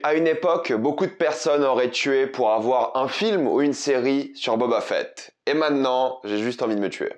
À une époque, beaucoup de personnes auraient tué pour avoir un film ou une série sur Boba Fett. Et maintenant, j'ai juste envie de me tuer.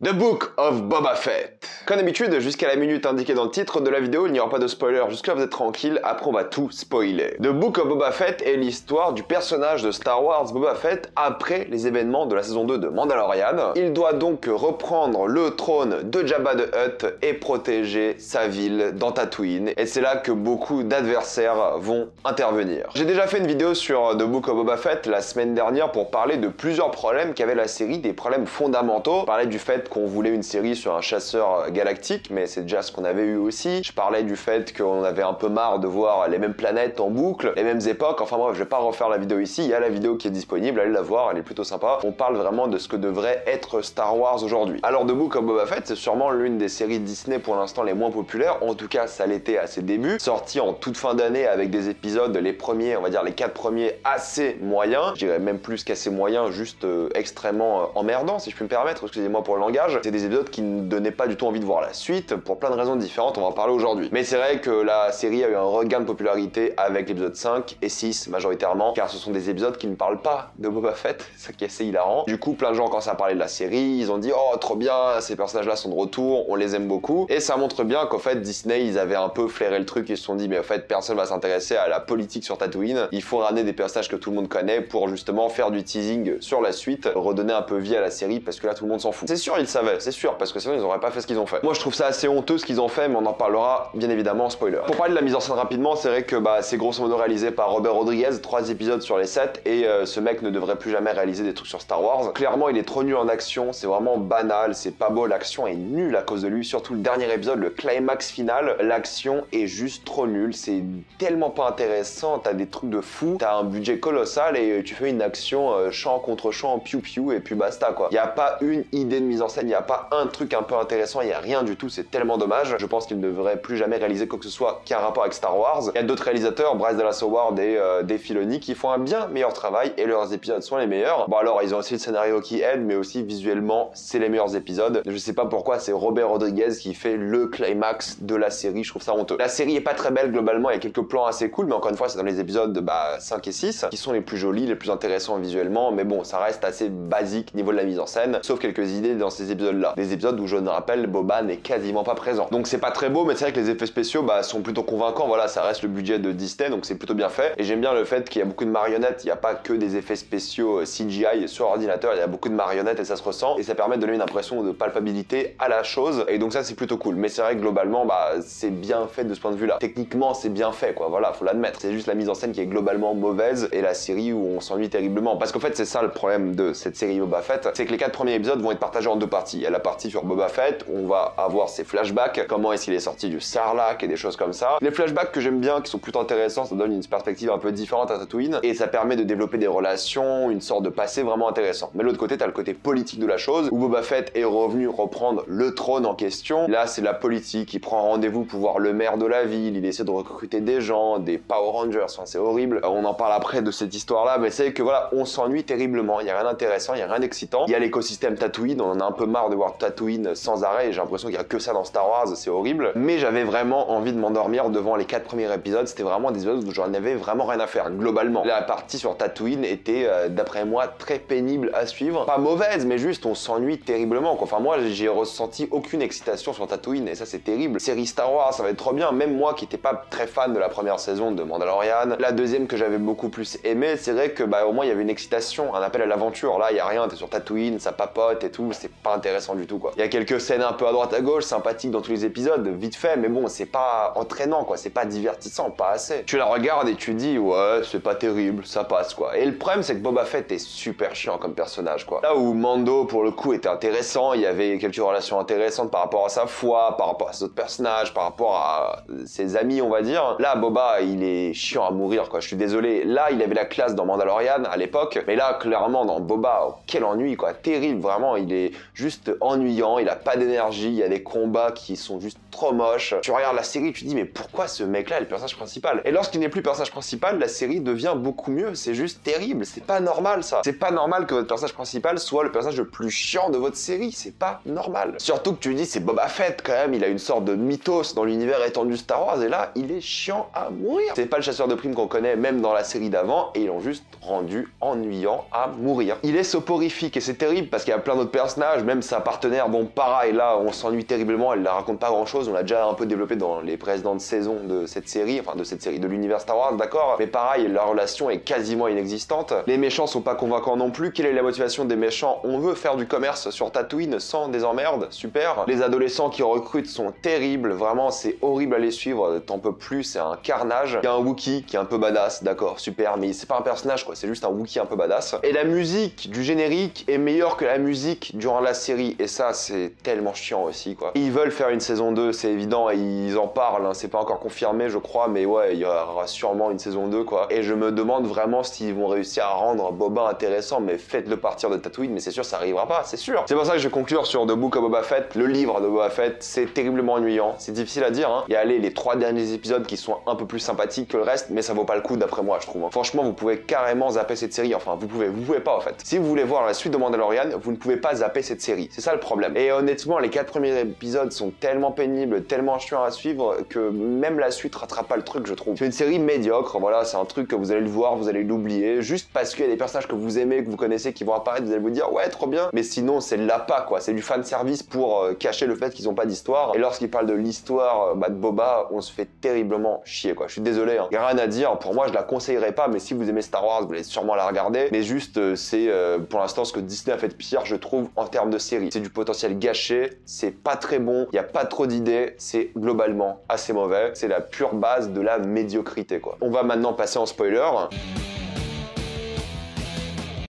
The Book of Boba Fett. Comme d'habitude, jusqu'à la minute indiquée dans le titre de la vidéo, il n'y aura pas de spoiler. Jusque-là, vous êtes tranquille, après on va tout spoiler. The Book of Boba Fett est l'histoire du personnage de Star Wars Boba Fett après les événements de la saison 2 de Mandalorian. Il doit donc reprendre le trône de Jabba the Hutt et protéger sa ville dans Tatooine. Et c'est là que beaucoup d'adversaires vont intervenir. J'ai déjà fait une vidéo sur The Book of Boba Fett la semaine dernière pour parler de plusieurs problèmes qu'avait la série, des problèmes fondamentaux. Je parlais du fait qu'on voulait une série sur un chasseur galactique, mais c'est déjà ce qu'on avait eu aussi. Je parlais du fait qu'on avait un peu marre de voir les mêmes planètes en boucle, les mêmes époques. Enfin bref, je vais pas refaire la vidéo ici. Il y a la vidéo qui est disponible, allez la voir, elle est plutôt sympa. On parle vraiment de ce que devrait être Star Wars aujourd'hui. Alors The Book of Boba Fett, c'est sûrement l'une des séries Disney pour l'instant les moins populaires. En tout cas, ça l'était à ses débuts. Sorti en toute fin d'année avec des épisodes, les premiers, on va dire les 4 premiers, assez moyens. Je dirais même plus qu'assez moyens, juste extrêmement emmerdants, si je puis me permettre. Excusez-moi pour le langage. C'est des épisodes qui ne donnaient pas du tout envie de voir la suite, pour plein de raisons différentes, on va en parler aujourd'hui. Mais c'est vrai que la série a eu un regain de popularité avec l'épisode 5 et 6 majoritairement, car ce sont des épisodes qui ne parlent pas de Boba Fett, c'est ça qui est assez hilarant. Du coup, plein de gens, quand ça a parlé de la série, ils ont dit « Oh, trop bien, ces personnages-là sont de retour, on les aime beaucoup ». Et ça montre bien qu'en fait, Disney, ils avaient un peu flairé le truc, ils se sont dit « Mais en fait, personne va s'intéresser à la politique sur Tatooine, il faut ramener des personnages que tout le monde connaît pour justement faire du teasing sur la suite, redonner un peu vie à la série, parce que là, tout le monde s'en fout ». C'est sûr, ils le savaient, c'est sûr, parce que sinon, ils n'auraient pas fait ce qu'ils ont fait. Moi, je trouve ça assez honteux ce qu'ils ont fait, mais on en parlera bien évidemment en spoiler. Pour parler de la mise en scène rapidement, c'est vrai que c'est grosso modo réalisé par Robert Rodriguez, 3 épisodes sur les 7, et ce mec ne devrait plus jamais réaliser des trucs sur Star Wars. Clairement, il est trop nul en action, c'est vraiment banal, c'est pas beau, l'action est nulle à cause de lui, surtout le dernier épisode, le climax final, l'action est juste trop nulle, c'est tellement pas intéressant, t'as des trucs de fou, t'as un budget colossal et tu fais une action champ contre champ, piou et puis basta quoi. Y a pas une idée de mise en scène, y a pas un truc un peu intéressant, y a rien du tout, c'est tellement dommage. Je pense qu'il ne devrait plus jamais réaliser quoi que ce soit qui a un rapport avec Star Wars. Il y a d'autres réalisateurs, Bryce Dallas Howard et Dave Filoni, qui font un bien meilleur travail et leurs épisodes sont les meilleurs. Bon alors, ils ont aussi le scénario qui aide, mais aussi visuellement, c'est les meilleurs épisodes. Je sais pas pourquoi c'est Robert Rodriguez qui fait le climax de la série, je trouve ça honteux. La série est pas très belle globalement, il y a quelques plans assez cool, mais encore une fois, c'est dans les épisodes de 5 et 6 qui sont les plus jolis, les plus intéressants visuellement, mais bon, ça reste assez basique niveau de la mise en scène, sauf quelques idées dans ces épisodes-là. Des épisodes où je ne rappelle, Boba n'est quasiment pas présent. Donc c'est pas très beau, mais c'est vrai que les effets spéciaux sont plutôt convaincants. Voilà, ça reste le budget de Disney, donc c'est plutôt bien fait. Et j'aime bien le fait qu'il y a beaucoup de marionnettes, il n'y a pas que des effets spéciaux CGI sur ordinateur, il y a beaucoup de marionnettes et ça se ressent, et ça permet de donner une impression de palpabilité à la chose, et donc ça c'est plutôt cool. Mais c'est vrai que globalement, c'est bien fait de ce point de vue-là. Techniquement, c'est bien fait, quoi, voilà, faut l'admettre. C'est juste la mise en scène qui est globalement mauvaise, et la série où on s'ennuie terriblement. Parce qu'en fait, c'est ça le problème de cette série Boba Fett, c'est que les 4 premiers épisodes vont être partagés en 2 parties. Il y a la partie sur Boba Fett, où on va avoir ses flashbacks, comment est-ce qu'il est sorti du Sarlacc et des choses comme ça. Les flashbacks que j'aime bien, qui sont plutôt intéressants, ça donne une perspective un peu différente à Tatooine, et ça permet de développer des relations, une sorte de passé vraiment intéressant. Mais de l'autre côté, t'as le côté politique de la chose, où Boba Fett est revenu reprendre le trône en question. Là, c'est la politique, il prend rendez-vous pour voir le maire de la ville, il essaie de recruter des gens, des Power Rangers, enfin c'est horrible. On en parle après de cette histoire-là, mais c'est que voilà, on s'ennuie terriblement, il y a rien d'intéressant, il y a rien d'excitant. Il y a l'écosystème Tatooine, on en a un peu marre de voir Tatooine sans arrêt, et j'ai l'impression qu'il y a que ça dans Star Wars, c'est horrible. Mais j'avais vraiment envie de m'endormir devant les 4 premiers épisodes, c'était vraiment des épisodes où j'en avais vraiment rien à faire, globalement. La partie sur Tatooine était, d'après moi, très pénible à suivre. Pas mauvaise, mais juste, on s'ennuie terriblement, quoi. Enfin, moi, j'ai ressenti aucune excitation sur Tatooine, et ça, c'est terrible. Série Star Wars, ça va être trop bien, même moi qui n'étais pas très fan de la première saison de Mandalorian. La deuxième que j'avais beaucoup plus aimé, c'est vrai que, au moins, il y avait une excitation, un appel à l'aventure. Là, il y a rien, t'es sur Tatooine, ça papote et tout, c'est pas intéressant du tout, quoi. Il y a quelques scènes un peu à droite à gauche, sympathiques dans tous les épisodes, vite fait, mais bon, c'est pas entraînant, quoi, c'est pas divertissant, pas assez. Tu la regardes et tu dis, ouais, c'est pas terrible, ça passe, quoi. Et le problème, c'est que Boba Fett est super chiant comme personnage, quoi. Là où Mando, pour le coup, était intéressant, il y avait quelques relations intéressantes par rapport à sa foi, par rapport à ses autres personnages, par rapport à ses amis, on va dire. Là, Boba, il est chiant à mourir, quoi, je suis désolé. Là, il avait la classe dans Mandalorian, à l'époque, mais là, clairement, dans Boba, quel ennui, quoi, terrible, vraiment, il est juste ennuyant, il a pas d'énergie, CGI, il y a des combats qui sont juste trop moches. Tu regardes la série, tu te dis mais pourquoi ce mec-là est le personnage principal? Et lorsqu'il n'est plus le personnage principal, la série devient beaucoup mieux. C'est juste terrible, c'est pas normal ça. C'est pas normal que votre personnage principal soit le personnage le plus chiant de votre série, c'est pas normal. Surtout que tu dis c'est Boba Fett quand même, il a une sorte de mythos dans l'univers étendu Star Wars et là il est chiant à mourir. C'est pas le chasseur de primes qu'on connaît même dans la série d'avant et ils l'ont juste rendu ennuyant à mourir. Il est soporifique et c'est terrible parce qu'il y a plein d'autres personnages, même sa partenaire, bon pareil là on s'ennuie terriblement, elle ne raconte pas grand chose, on l'a déjà un peu développé dans les précédentes saisons de cette série, enfin de cette série, de l'univers Star Wars, d'accord, mais pareil, la relation est quasiment inexistante. Les méchants sont pas convaincants non plus. Quelle est la motivation des méchants? On veut faire du commerce sur Tatooine sans des emmerdes, super. Les adolescents qui recrutent sont terribles, vraiment c'est horrible à les suivre, t'en peux plus, c'est un carnage. Il y a un Wookiee qui est un peu badass, d'accord, super, mais c'est pas un personnage quoi, c'est juste un Wookiee un peu badass. Et la musique du générique est meilleure que la musique durant la série, et ça c'est tellement chiant aussi quoi. Ils veulent faire une saison 2, c'est évident, et ils en parlent, hein. C'est pas encore confirmé je crois, mais ouais, il y aura sûrement une saison 2 quoi. Et je me demande vraiment s'ils vont réussir à rendre Boba intéressant, mais faites-le partir de Tatooine, mais c'est sûr ça arrivera pas, c'est sûr. C'est pour ça que je vais conclure sur The Book of Boba Fett, le livre de Boba Fett, c'est terriblement ennuyant, c'est difficile à dire, hein. Il y a les 3 derniers épisodes qui sont un peu plus sympathiques que le reste, mais ça vaut pas le coup d'après moi je trouve, hein. Franchement vous pouvez carrément zapper cette série, enfin vous pouvez pas en fait. Si vous voulez voir la suite de Mandalorian, vous ne pouvez pas zapper cette série, c'est ça le problème. Et honnêtement les 4 premiers épisodes sont tellement pénibles, tellement chiants à suivre que même la suite rattrape pas le truc je trouve. C'est une série médiocre, voilà, c'est un truc que vous allez le voir, vous allez l'oublier, juste parce qu'il y a des personnages que vous aimez, que vous connaissez, qui vont apparaître, vous allez vous dire ouais trop bien, mais sinon c'est de l'appât quoi, c'est du fan service pour cacher le fait qu'ils ont pas d'histoire. Et lorsqu'ils parlent de l'histoire de Boba, on se fait terriblement chier quoi. Je suis désolé, hein. Y a rien à dire, pour moi je la conseillerais pas, mais si vous aimez Star Wars, vous allez sûrement la regarder. Mais juste c'est pour l'instant ce que Disney a fait de pire je trouve en termes de série. C'est du potentiel gâché, c'est pas très bon, il y a pas trop d'idées, c'est globalement assez mauvais. C'est la pure base de la médiocrité quoi. On va maintenant passer en spoiler.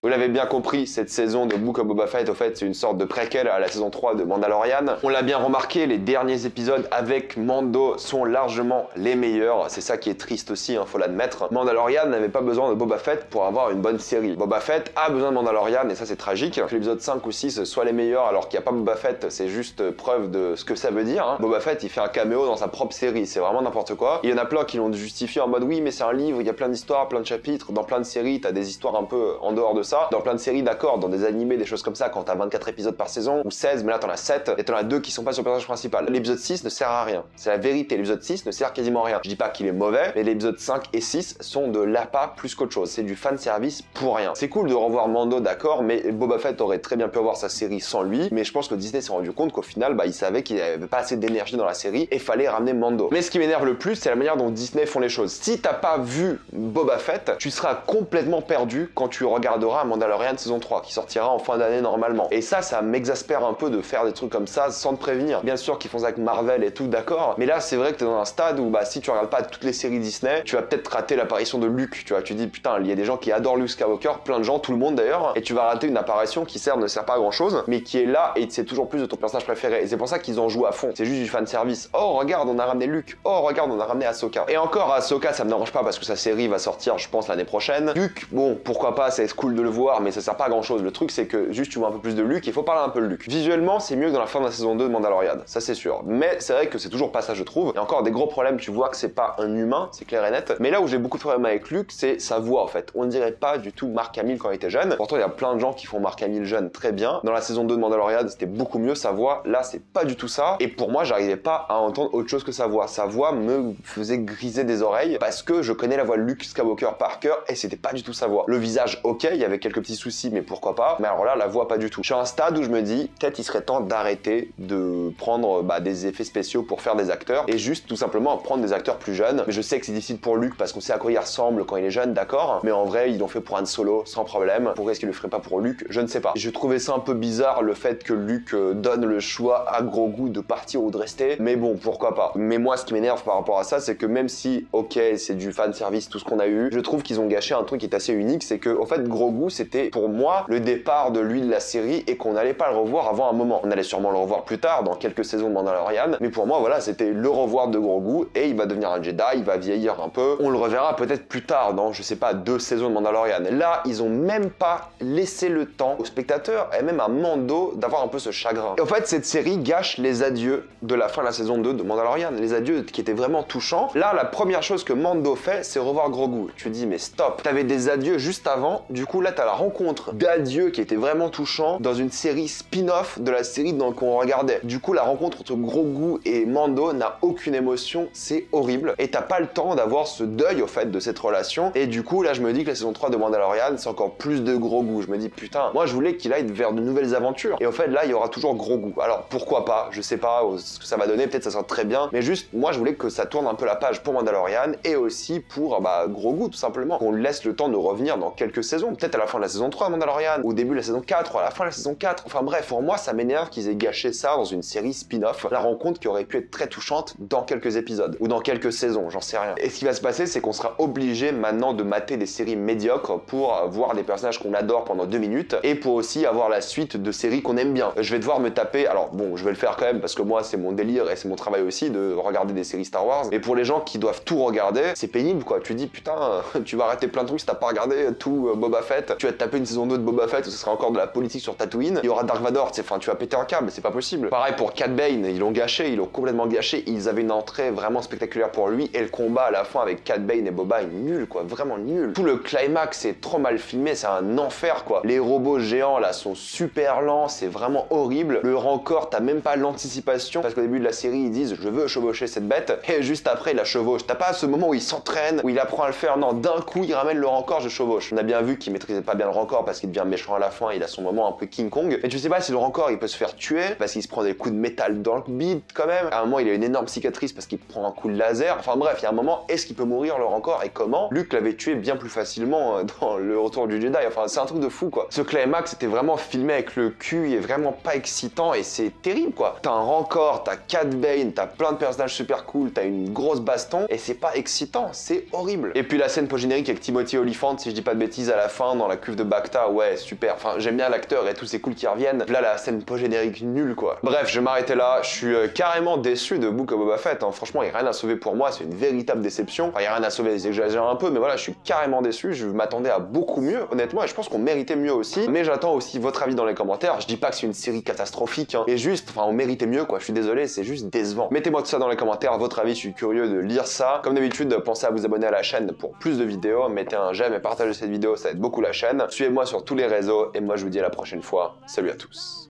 Vous l'avez bien compris, cette saison de Book of Boba Fett, au fait, c'est une sorte de préquel à la saison 3 de Mandalorian. On l'a bien remarqué, les derniers épisodes avec Mando sont largement les meilleurs. C'est ça qui est triste aussi, hein, faut l'admettre. Mandalorian n'avait pas besoin de Boba Fett pour avoir une bonne série. Boba Fett a besoin de Mandalorian, et ça c'est tragique. Que l'épisode 5 ou 6 soient les meilleurs alors qu'il n'y a pas Boba Fett, c'est juste preuve de ce que ça veut dire, hein. Boba Fett, il fait un caméo dans sa propre série, c'est vraiment n'importe quoi. Il y en a plein qui l'ont justifié en mode oui, mais c'est un livre, il y a plein d'histoires, plein de chapitres. Dans plein de séries, t'as des histoires un peu en dehors de ça. Dans plein de séries, d'accord, dans des animés, des choses comme ça, quand t'as 24 épisodes par saison, ou 16, mais là t'en as 7, et t'en as 2 qui sont pas sur le personnage principal. L'épisode 6 ne sert à rien. C'est la vérité, l'épisode 6 ne sert quasiment à rien. Je dis pas qu'il est mauvais, mais l'épisode 5 et 6 sont de l'appât plus qu'autre chose. C'est du fan service pour rien. C'est cool de revoir Mando, d'accord, mais Boba Fett aurait très bien pu avoir sa série sans lui, mais je pense que Disney s'est rendu compte qu'au final, bah, il savait qu'il avait pas assez d'énergie dans la série et fallait ramener Mando. Mais ce qui m'énerve le plus, c'est la manière dont Disney font les choses. Si t'as pas vu Boba Fett, tu seras complètement perdu quand tu regarderas Mandalorian saison 3, qui sortira en fin d'année normalement. Et ça m'exaspère un peu de faire des trucs comme ça sans te prévenir. Bien sûr qu'ils font ça avec Marvel et tout, d'accord, mais là c'est vrai que t'es dans un stade où bah si tu regardes pas toutes les séries Disney, tu vas peut-être rater l'apparition de Luke, tu vois, tu dis putain, il y a des gens qui adorent Luke Skywalker, plein de gens, tout le monde d'ailleurs, et tu vas rater une apparition qui ne sert pas à grand chose, mais qui est là et c'est toujours plus de ton personnage préféré. Et c'est pour ça qu'ils en jouent à fond. C'est juste du fan service. Oh regarde, on a ramené Luke. Oh regarde, on a ramené Ahsoka. Et encore Ahsoka, ça me dérange pas parce que sa série va sortir, je pense, l'année prochaine. Luke, bon, pourquoi pas, c'est cool de le voir, mais ça sert pas à grand chose. Le truc c'est que juste tu vois un peu plus de Luke, il faut parler un peu de Luke. Visuellement, c'est mieux que dans la fin de la saison 2 de Mandalorian, ça c'est sûr. Mais c'est vrai que c'est toujours pas ça je trouve. Il y a encore des gros problèmes, tu vois que c'est pas un humain, c'est clair et net. Mais là où j'ai beaucoup de problèmes avec Luke, c'est sa voix en fait. On ne dirait pas du tout Mark Hamill quand il était jeune. Pourtant il y a plein de gens qui font Mark Hamill jeune très bien. Dans la saison 2 de Mandalorian, c'était beaucoup mieux sa voix. Là c'est pas du tout ça. Et pour moi, j'arrivais pas à entendre autre chose que sa voix. Sa voix me faisait griser des oreilles parce que je connais la voix de Luke Skywalker par cœur et c'était pas du tout sa voix. Le visage, ok, il y avait quelques petits soucis, mais pourquoi pas. Mais alors là, la voix pas du tout. Je suis à un stade où je me dis, peut-être il serait temps d'arrêter de prendre des effets spéciaux pour faire des acteurs et juste tout simplement prendre des acteurs plus jeunes. Mais je sais que c'est difficile pour Luke parce qu'on sait à quoi il ressemble quand il est jeune, d'accord. Mais en vrai, ils l'ont fait pour Han Solo sans problème. Pourquoi est-ce qu'ils le feraient pas pour Luke? Je ne sais pas. Je trouvais ça un peu bizarre le fait que Luke donne le choix à Grogu de partir ou de rester. Mais bon, pourquoi pas. Mais moi, ce qui m'énerve par rapport à ça, c'est que même si, ok, c'est du fan service, tout ce qu'on a eu, je trouve qu'ils ont gâché un truc qui est assez unique, c'est que, au fait, Grogu, Grogu, c'était pour moi le départ de lui de la série et qu'on n'allait pas le revoir avant un moment. On allait sûrement le revoir plus tard, dans quelques saisons de Mandalorian, mais pour moi, voilà, c'était le revoir de Grogu et il va devenir un Jedi, il va vieillir un peu. On le reverra peut-être plus tard, dans, je sais pas, 2 saisons de Mandalorian. Là, ils ont même pas laissé le temps aux spectateurs et même à Mando d'avoir un peu ce chagrin. Et en fait, cette série gâche les adieux de la fin de la saison 2 de Mandalorian, les adieux qui étaient vraiment touchants. Là, la première chose que Mando fait, c'est revoir Grogu. Tu te dis, mais stop, t'avais des adieux juste avant, du coup là, t'as la rencontre d'adieux qui était vraiment touchant dans une série spin-off de la série qu'on regardait. Du coup, la rencontre entre Grogu et Mando n'a aucune émotion, c'est horrible. Et t'as pas le temps d'avoir ce deuil, au fait, de cette relation. Et du coup, là, je me dis que la saison 3 de Mandalorian, c'est encore plus de Grogu. Je me dis, putain, moi, je voulais qu'il aille vers de nouvelles aventures. Et au fait, là, il y aura toujours Grogu. Alors, pourquoi pas? Je sais pas ce que ça va donner, peut-être ça sera très bien. Mais juste, moi, je voulais que ça tourne un peu la page pour Mandalorian et aussi pour, Grogu, tout simplement. Qu'on lui laisse le temps de revenir dans quelques saisons. Peut-être à la fin de la saison 3 de Mandalorian, au début de la saison 4, ou à la fin de la saison 4. Enfin bref, pour moi, ça m'énerve qu'ils aient gâché ça dans une série spin-off. La rencontre qui aurait pu être très touchante dans quelques épisodes. Ou dans quelques saisons, j'en sais rien. Et ce qui va se passer, c'est qu'on sera obligé maintenant de mater des séries médiocres pour voir des personnages qu'on adore pendant 2 minutes. Et pour aussi avoir la suite de séries qu'on aime bien. Je vais devoir me taper, alors bon, je vais le faire quand même parce que moi, c'est mon délire et c'est mon travail aussi de regarder des séries Star Wars. Et pour les gens qui doivent tout regarder, c'est pénible quoi. Tu dis putain, tu vas arrêter plein de trucs si t'as pas regardé tout Boba Fett. Tu vas te taper une saison 2 de Boba Fett où ce sera encore de la politique sur Tatooine. Il y aura Dark Vador, enfin tu vas péter un câble, c'est pas possible. Pareil pour Cad Bane, ils l'ont gâché, ils l'ont complètement gâché. Ils avaient une entrée vraiment spectaculaire pour lui et le combat à la fin avec Cad Bane et Boba est nul quoi, vraiment nul. Tout le climax est trop mal filmé, c'est un enfer quoi. Les robots géants là sont super lents, c'est vraiment horrible. Le Rancor, t'as même pas l'anticipation parce qu'au début de la série ils disent je veux chevaucher cette bête et juste après il la chevauche. T'as pas ce moment où il s'entraîne, où il apprend à le faire, non, d'un coup il ramène le Rancor, je chevauche. On a bien vu qu'il maîtrisait pas bien le Rancor parce qu'il devient méchant à la fin, il a son moment un peu King Kong. Et tu sais pas si le Rancor il peut se faire tuer parce qu'il se prend des coups de métal dans le bide quand même. À un moment il a une énorme cicatrice parce qu'il prend un coup de laser. Enfin bref, il y a un moment, est-ce qu'il peut mourir le Rancor et comment? Luke l'avait tué bien plus facilement dans le Retour du Jedi. Enfin c'est un truc de fou quoi. Ce climax était vraiment filmé avec le cul, il est vraiment pas excitant et c'est terrible quoi. T'as un Rancor, t'as Cad Bane, t'as plein de personnages super cool, t'as une grosse baston et c'est pas excitant, c'est horrible. Et puis la scène post-générique avec Timothy Olyphant, si je dis pas de bêtises, à la fin dans la cuve de Bacta, ouais super. Enfin j'aime bien l'acteur et tout, c'est cool qu'ils reviennent. Là la scène post-générique nulle quoi. Bref, je vais m'arrêter là. Je suis carrément déçu de Book of Boba Fett. Hein. Franchement, il n'y a rien à sauver pour moi, c'est une véritable déception. Enfin, il n'y a rien à sauver, j'exagère un peu, mais voilà, je suis carrément déçu. Je m'attendais à beaucoup mieux, honnêtement, et je pense qu'on méritait mieux aussi. Mais j'attends aussi votre avis dans les commentaires. Je dis pas que c'est une série catastrophique, hein, mais juste, enfin, on méritait mieux quoi. Je suis désolé, c'est juste décevant. Mettez-moi tout ça dans les commentaires, votre avis, je suis curieux de lire ça. Comme d'habitude, pensez à vous abonner à la chaîne pour plus de vidéos. Mettez un j'aime et partagez cette vidéo, ça aide beaucoup la chaîne. Suivez-moi sur tous les réseaux, et moi je vous dis à la prochaine fois. Salut à tous.